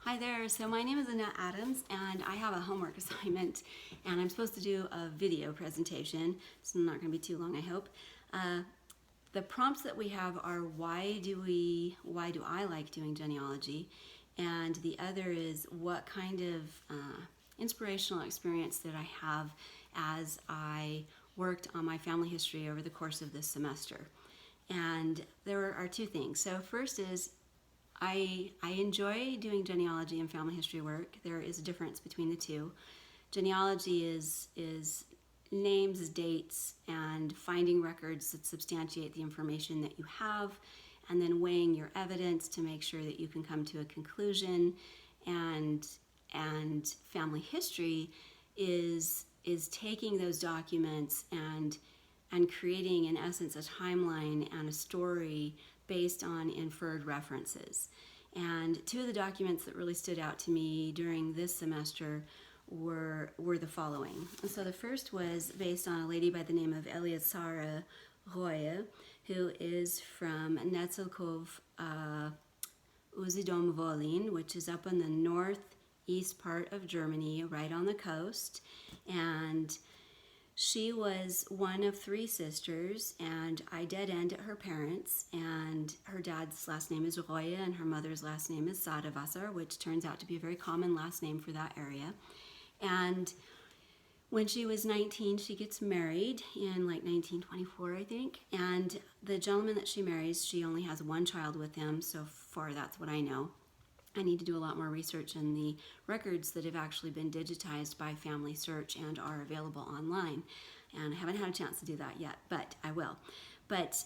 Hi there, so my name is Annette Adams and I have a homework assignment and I'm supposed to do a video presentation. It's not going to be too long, I hope. The prompts that we have are why do I like doing genealogy, and the other is what kind of inspirational experience that I have as I worked on my family history over the course of this semester. And there are two things. So first is I enjoy doing genealogy and family history work. There is a difference between the two. Genealogy is names, dates, and finding records that substantiate the information that you have, and then weighing your evidence to make sure that you can come to a conclusion. And family history is taking those documents and creating, in essence, a timeline and a story based on inferred references. And two of the documents that really stood out to me during this semester were the following. And so the first was based on a lady by the name of Eleazare Reue, who is from Netzelkov, Usedom-Wollin, which is up in the northeast part of Germany, right on the coast. And she was one of three sisters, and I dead end at her parents, and her dad's last name is Reue and her mother's last name is Sadewasser, which turns out to be a very common last name for that area. And when she was 19, she gets married in like 1924, I think, and the gentleman that she marries, she only has one child with him, so far that's what I know. I need to do a lot more research in the records that have actually been digitized by Family Search and are available online. And I haven't had a chance to do that yet, but I will. But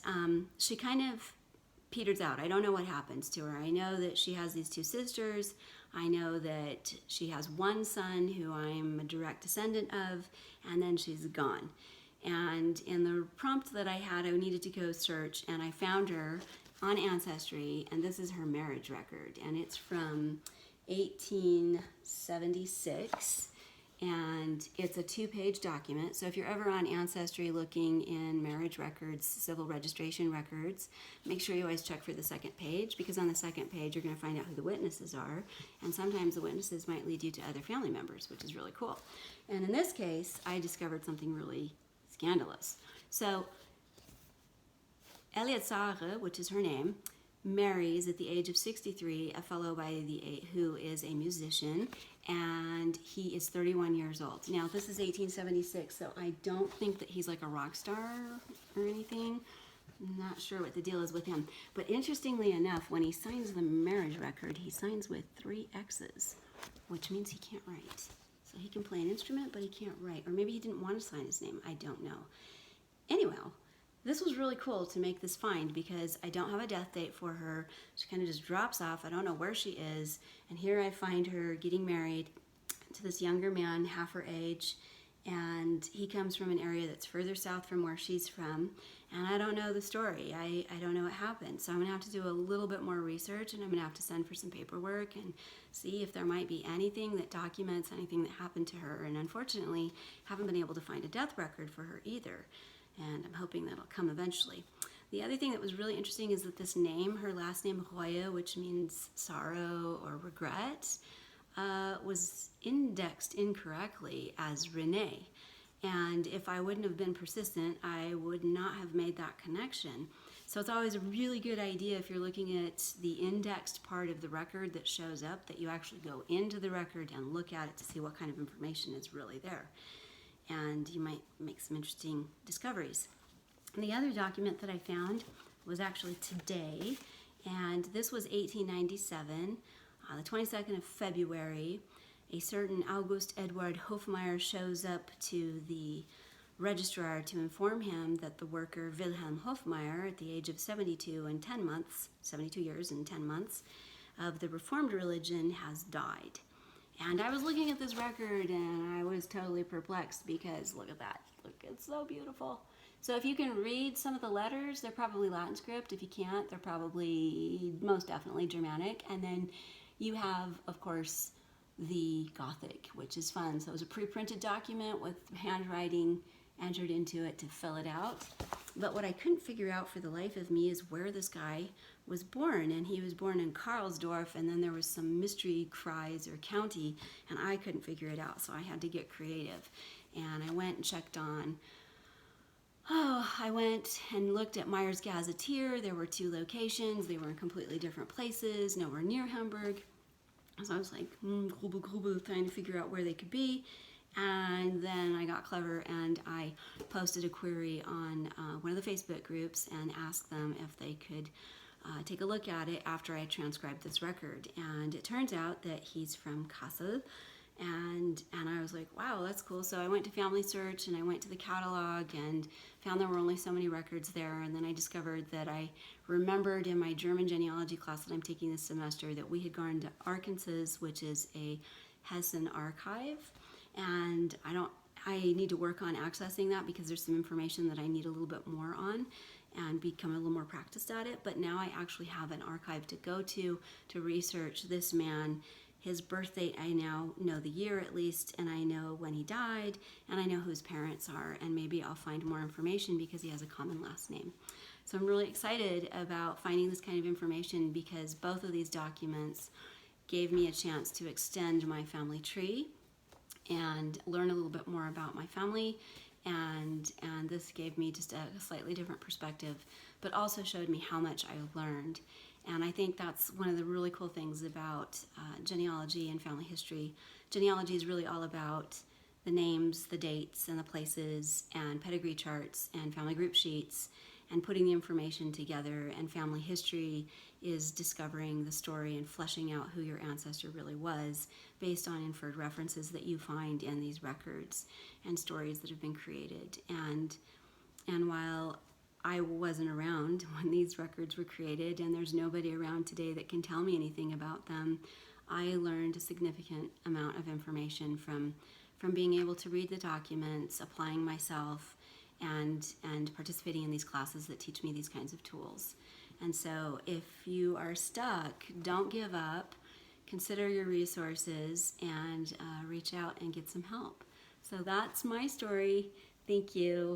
she kind of peters out. I don't know what happens to her. I know that she has these two sisters. I know that she has one son who I'm a direct descendant of, and then she's gone. And in the prompt that I had, I needed to go search, and I found her on Ancestry, and this is her marriage record, and it's from 1876, and it's a 2-page document. So if you're ever on Ancestry looking in marriage records, civil registration records, make sure you always check for the second page, because on the second page you're going to find out who the witnesses are, and sometimes the witnesses might lead you to other family members, which is really cool. And in this case, I discovered something really scandalous. So Eleazare, which is her name, marries at the age of 63 a fellow who is a musician, and he is 31 years old. Now, this is 1876, so I don't think that he's like a rock star or anything. I'm not sure what the deal is with him. But interestingly enough, when he signs the marriage record, he signs with 3 X's, which means he can't write. So he can play an instrument, but he can't write. Or maybe he didn't want to sign his name. I don't know. Anyway, this was really cool to make this find because I don't have a death date for her. She kind of just drops off. I don't know where she is. And here I find her getting married to this younger man, half her age. And he comes from an area that's further south from where she's from. And I don't know the story. I don't know what happened. So I'm going to have to do a little bit more research, and I'm going to have to send for some paperwork and see if there might be anything that documents anything that happened to her. And unfortunately, haven't been able to find a death record for her either. And I'm hoping that'll come eventually. The other thing that was really interesting is that this name, her last name Reue, which means sorrow or regret, was indexed incorrectly as Renee. And if I wouldn't have been persistent, I would not have made that connection. So it's always a really good idea if you're looking at the indexed part of the record that shows up, that you actually go into the record and look at it to see what kind of information is really there. And you might make some interesting discoveries. And the other document that I found was actually today, and this was 1897, the 22nd of February. A certain August Edward Hofmeyer shows up to the registrar to inform him that the worker Wilhelm Hofmeyer, at the age of 72 years and 10 months, of the Reformed religion has died. And I was looking at this record and I was totally perplexed because look at that. Look, it's so beautiful. So if you can read some of the letters, they're probably Latin script. If you can't, they're probably most definitely Germanic. And then you have, of course, the Gothic, which is fun. So it was a pre-printed document with handwriting entered into it to fill it out. But what I couldn't figure out for the life of me is where this guy was born. And he was born in Karlsdorf, and then there was some mystery Kreis or county, and I couldn't figure it out, so I had to get creative. And I went and checked on, I went and looked at Meyer's Gazetteer. There were 2 locations. They were in completely different places, nowhere near Hamburg. So I was like, grubble, grubble, trying to figure out where they could be. And then I got clever and I posted a query on one of the Facebook groups and asked them if they could take a look at it after I transcribed this record. And it turns out that he's from Kassel. And I was like, wow, that's cool. So I went to Family Search and I went to the catalog and found there were only so many records there. And then I discovered that I remembered in my German genealogy class that I'm taking this semester that we had gone to Arkansas, which is a Hessen archive. And I need to work on accessing that because there's some information that I need a little bit more on and become a little more practiced at it. But now I actually have an archive to go to research this man. His birth date, I now know the year at least, and I know when he died, and I know who his parents are, and maybe I'll find more information because he has a common last name. So I'm really excited about finding this kind of information because both of these documents gave me a chance to extend my family tree and learn a little bit more about my family, and this gave me just a slightly different perspective, but also showed me how much I learned. And I think that's one of the really cool things about genealogy and family history. Genealogy is really all about the names, the dates, and the places, and pedigree charts, and family group sheets, and putting the information together. And family history is discovering the story and fleshing out who your ancestor really was based on inferred references that you find in these records and stories that have been created. And while I wasn't around when these records were created, and there's nobody around today that can tell me anything about them, I learned a significant amount of information from being able to read the documents, applying myself, and participating in these classes that teach me these kinds of tools. And so if you are stuck, don't give up. Consider your resources and reach out and get some help. So that's my story. Thank you.